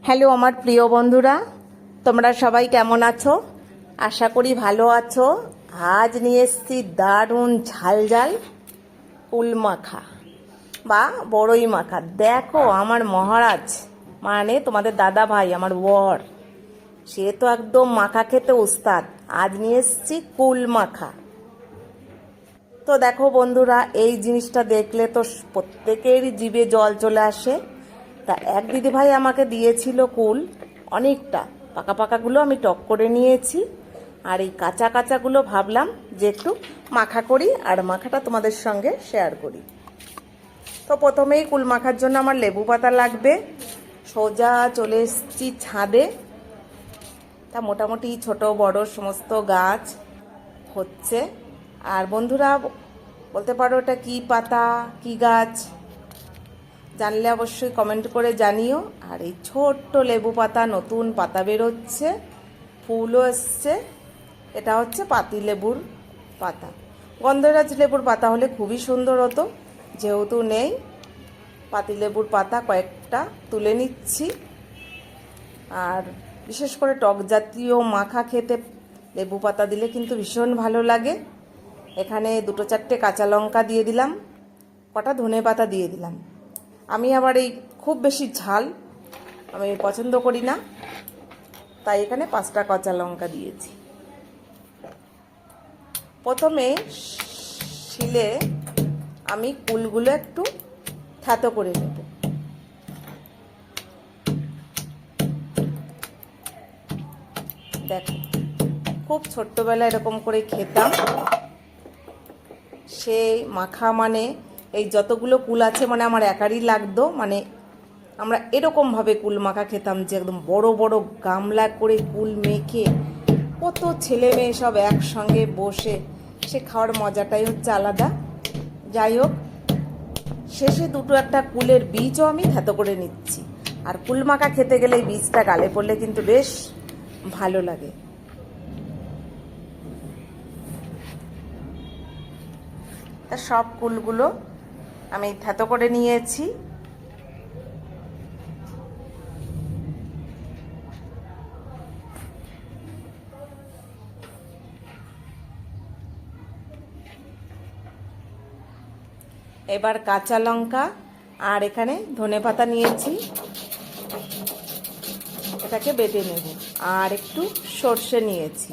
Hello আমার প্রিয় বন্ধুরা, তোমরা সবাই কেমন আছো? আশা করি ভালো আছো। আজ নিয়ে এসেছি দারুণ ঝাল কুল মাখা বা বড়ই মাখা। দেখো আমার মহারাজ, মানে তোমাদের দাদা ভাই, আমার বর, সে তো একদম মাখা খেতে উস্তাদ। আজ নিয়ে এসেছি কুল মাখা। তো দেখো বন্ধুরা, এই জিনিসটা দেখলে তো প্রত্যেকেরই জিভে জল চলে আসে। তা এক দিদিভাই আমাকে দিয়েছিল কুল, অনেকটা পাকা পাকাগুলো আমি টক করে নিয়েছি, আর এই কাঁচা কাঁচাগুলো ভাবলাম যে একটু মাখা করি, আর মাখাটা তোমাদের সঙ্গে শেয়ার করি। তো প্রথমেই কুল মাখার জন্য আমার লেবু পাতা লাগবে। সোজা চলে এসেছি ছাদে। তা মোটামুটি ছোট বড় সমস্ত গাছ হচ্ছে। আর বন্ধুরা বলতে পারো এটা কি পাতা, কি গাছ, জানলে অবশ্যই কমেন্ট করে জানিও। আর এই ছোট্ট লেবু পাতা, নতুন পাতা বেরোচ্ছে, ফুলও এসছে। এটা হচ্ছে পাতি লেবুর পাতা। গন্ধরাজ লেবুর পাতা হলে খুবই সুন্দর হতো, যেহেতু নেই। পাতি লেবুর পাতা কয়েকটা তুলে নিচ্ছি। আর বিশেষ করে টক জাতীয় মাখা খেতে লেবু পাতা দিলে কিন্তু ভীষণ ভালো লাগে। এখানে 2-4টে কাঁচা লঙ্কা দিয়ে দিলাম, কটা ধনে পাতা দিয়ে দিলাম। আমি আবার এই খুব বেশি ঝাল আমি পছন্দ করি না, তাই এখানে 5টা কাঁচা লঙ্কা দিয়েছি। প্রথমে শিলে আমি কুলগুলো একটু থ্যাতো করে নেব। দেখো, খুব ছোট্টবেলায় এরকম করে খেতাম। সেই মাখা মানে এই যতগুলো কুল আছে মানে আমার একারই লাগতো। মানে আমরা এরকমভাবে কুল মাখা খেতাম যে একদম বড় বড় গামলা করে কুল মেখে কত ছেলে মেয়ে সব একসঙ্গে বসে সে খাওয়ার মজাটাই হচ্ছে আলাদা। যাই হোক, শেষে 2-1টা কুলের বীজও আমি থেতো করে নিচ্ছি। আর কুল মাখা খেতে গেলে এই বীজটা গালে পড়লে কিন্তু বেশ ভালো লাগে। তা সব কুলগুলো আমি থেতো করে নিয়েছি। এবার কাঁচা লঙ্কা আর এখানে ধনেপাতা নিয়েছি, এটাকে বেটে নেব। আর একটু সর্ষে নিয়েছি।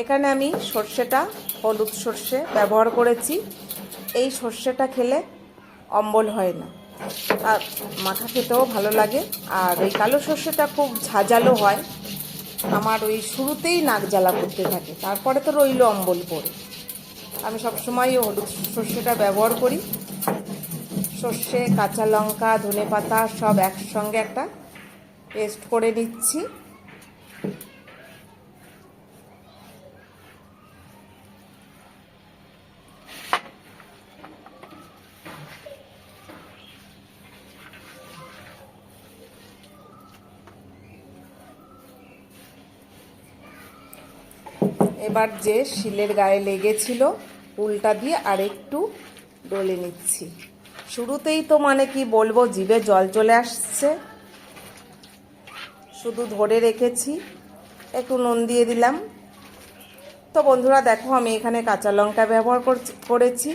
এখানে আমি সর্ষেটা হলুদ সর্ষে ব্যবহার করেছি। এই সর্ষেটা খেলে অম্বল হয় না, আর মাখা খেতেও ভালো লাগে। আর ওই কালো সর্ষেটা খুব ঝাঁঝালো হয়, আমার ওই শুরুতেই নাক জ্বালা করতে থাকে, তারপরে তো রইল অম্বল পড়ে। আমি সবসময় হলুদ সর্ষেটা ব্যবহার করি। সর্ষে, কাঁচা লঙ্কা, ধনেপাতা সব একসঙ্গে একটা পেস্ট করে নিচ্ছি। এবার যে শিলের গায়ে লেগেছিল উল্টা দিয়ে আর একটু ডলে নিচ্ছি। শুরুতেই তো মানে কি বলবো, জিভে জল চলে আসছে। শুধু ধরে রেখেছি, একটু নুন দিয়ে দিলাম। তো বন্ধুরা দেখো, আমি এখানে কাঁচা লঙ্কা ব্যবহার করেছি।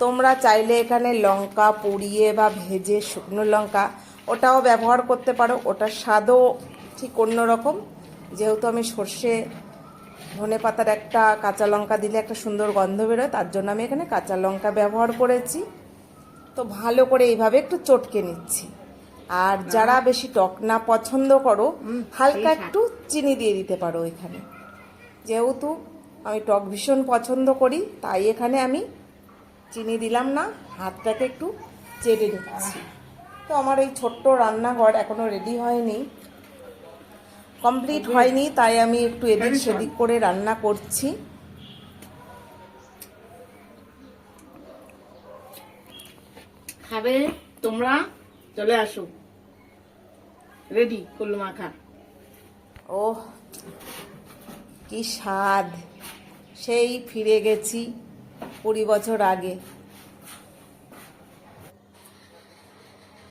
তোমরা চাইলে এখানে লঙ্কা পুড়িয়ে বা ভেজে শুকনো লঙ্কা ওটাও ব্যবহার করতে পারো, ওটার স্বাদও ঠিক অন্যরকম। যেহেতু আমি সর্ষে ধনেপাতার একটা কাঁচা লঙ্কা দিলে একটা সুন্দর গন্ধ বেরোয়, তার জন্য আমি এখানে কাঁচা লঙ্কা ব্যবহার করেছি। তো ভালো করে এইভাবে একটু চটকে নিচ্ছি। আর যারা বেশি টক না পছন্দ করো, হালকা একটু চিনি দিয়ে দিতে পারো এখানে। যেহেতু আমি টক ভীষণ পছন্দ করি, তাই এখানে আমি চিনি দিলাম না, হাতটাকে একটু চেটে নিচ্ছি। তো আমার এই ছোট্ট রান্নাঘর এখনও রেডি হয়নি, কমপ্লিট হয়নি, তাই আমি একটু এদিক সেদিক করে রান্না করছি। খাবে তোমরা, চলে আসো, রেডি কুল মাখা। ওহ কি স্বাদ! সেই ফিরে গেছি 20 বছর আগে।